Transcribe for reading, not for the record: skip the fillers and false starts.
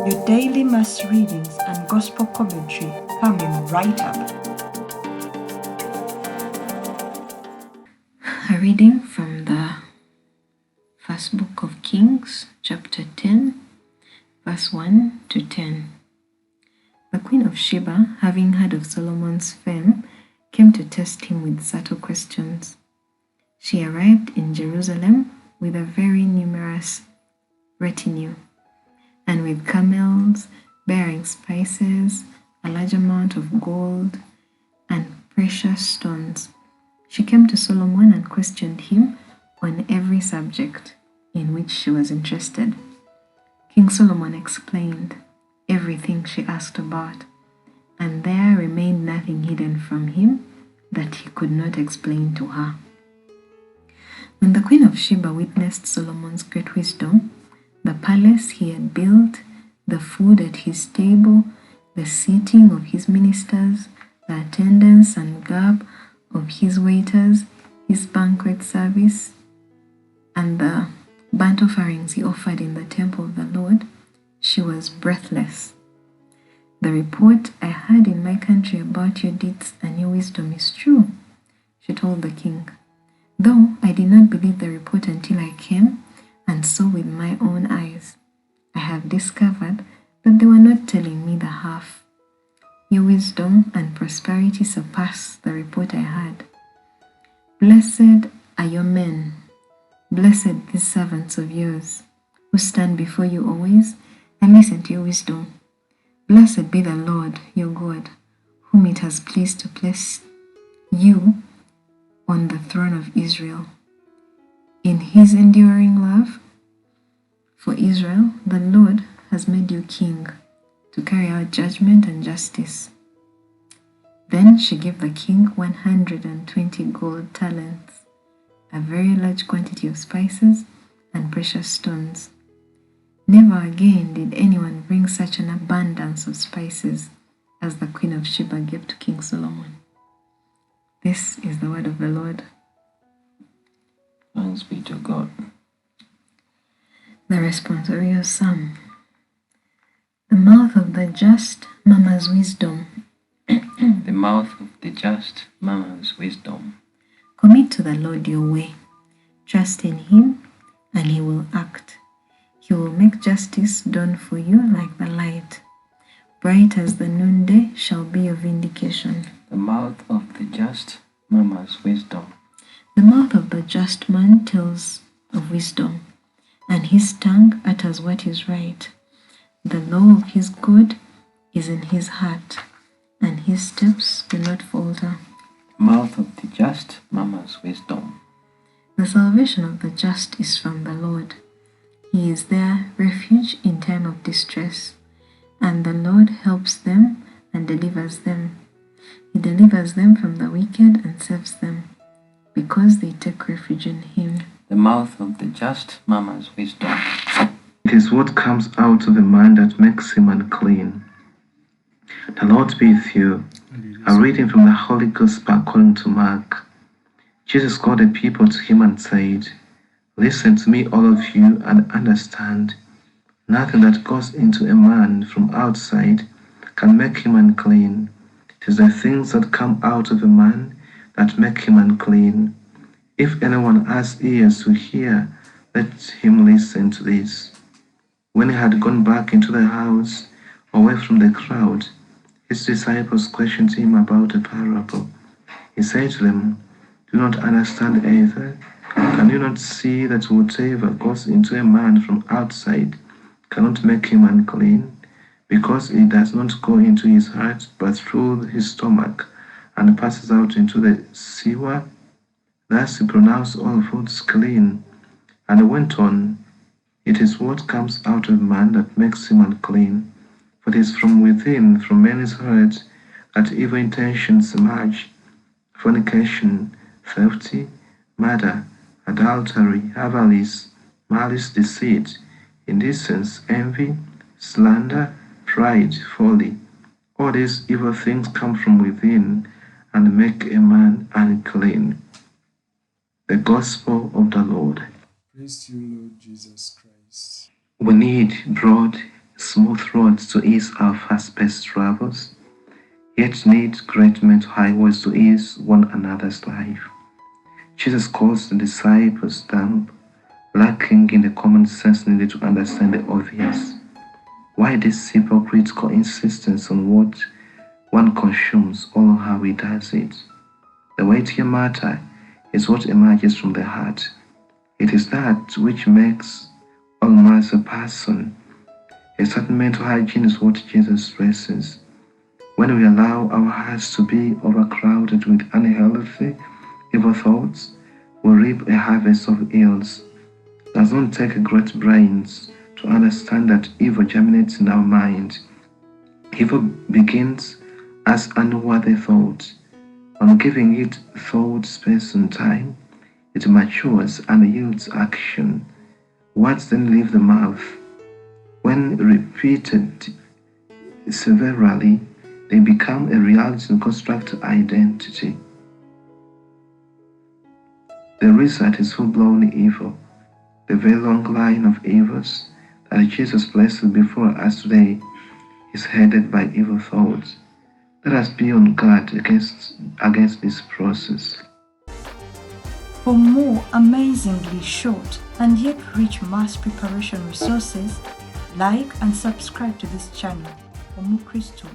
Your daily mass readings and gospel commentary coming right up. A reading from the first book of Kings, chapter 10, verse 1 to 10. The Queen of Sheba, having heard of Solomon's fame, came to test him with subtle questions. She arrived in Jerusalem with a very numerous retinue, and with camels bearing spices, a large amount of gold, and precious stones. She came to Solomon and questioned him on every subject in which she was interested. King Solomon explained everything she asked about, and there remained nothing hidden from him that he could not explain to her. When the Queen of Sheba witnessed Solomon's great wisdom, the palace he had built, the food at his table, the seating of his ministers, the attendance and garb of his waiters, his banquet service, and the burnt offerings he offered in the temple of the Lord, she was breathless. "The report I heard in my country about your deeds and your wisdom is true," she told the king, "though I did not believe the report until I came and saw with my own eyes. I have discovered that they were not telling me the half. Your wisdom and prosperity surpass the report I heard. Blessed are your men, blessed these servants of yours, who stand before you always and listen to your wisdom. Blessed be the Lord your God, whom it has pleased to place you on the throne of Israel. In his enduring love for Israel, the Lord has made you king to carry out judgment and justice." Then she gave the king 120 gold talents, a very large quantity of spices and precious stones. Never again did anyone bring such an abundance of spices as the Queen of Sheba gave to King Solomon. This is the word of the Lord. Thanks be to God. The responsorial psalm. The mouth of the just murmurs wisdom. The mouth of the just murmurs wisdom. Commit to the Lord your way. Trust in him, and he will act. He will make justice dawn for you like the light. Bright as the noonday shall be your vindication. The mouth of the just murmurs wisdom. The mouth of the just man tells of wisdom, and his tongue utters what is right. The law of his God is in his heart, and his steps do not falter. The mouth of the just murmurs wisdom. The salvation of the just is from the Lord. He is their refuge in time of distress, and the Lord helps them and delivers them. He delivers them from the wicked and saves them, because they take refuge in him. The mouth of the just murmurs wisdom. It is what comes out of a man that makes him unclean. The Lord be with you. A reading from the Holy Gospel according to Mark. Jesus called the people to him and said, "Listen to me, all of you, and understand. Nothing that goes into a man from outside can make him unclean. It is the things that come out of a man that make him unclean. If anyone has ears to hear, let him listen to this." When he had gone back into the house, away from the crowd, his disciples questioned him about a parable. He said to them, "Do you not understand either? Can you not see that whatever goes into a man from outside cannot make him unclean? Because it does not go into his heart, but through his stomach, and passes out into the sewer? Thus he pronounced all foods clean." And he went on, "It is what comes out of man that makes him unclean. For it is from within, from men's hearts, that evil intentions emerge: fornication, theft, murder, adultery, avarice, malice, deceit, indecence, envy, slander, pride, folly. All these evil things come from within and make a man unclean." The Gospel of the Lord. Praise to you, Lord Jesus Christ. We need broad smooth roads to ease our fast-paced travels, yet need great mental highways to ease one another's life. Jesus calls the disciples dumb, lacking in the common sense needed to understand the obvious. Why this hypocritical insistence on what one consumes or how he does it? The weightier matter is what emerges from the heart. It is that which makes almost a person. A certain mental hygiene is what Jesus stresses. When we allow our hearts to be overcrowded with unhealthy, evil thoughts, we reap a harvest of ills. It does not take great brains to understand that evil germinates in our mind. Evil begins as unworthy thought. On giving it thought, space, and time, it matures and yields action. Words then leave the mouth. When repeated severally, they become a reality and construct identity. The result is full-blown evil. The very long line of evils that Jesus places before us today is headed by evil thoughts. Let us be on guard against this process. For more amazingly short and yet rich mass preparation resources, like and subscribe to this channel. Omukristo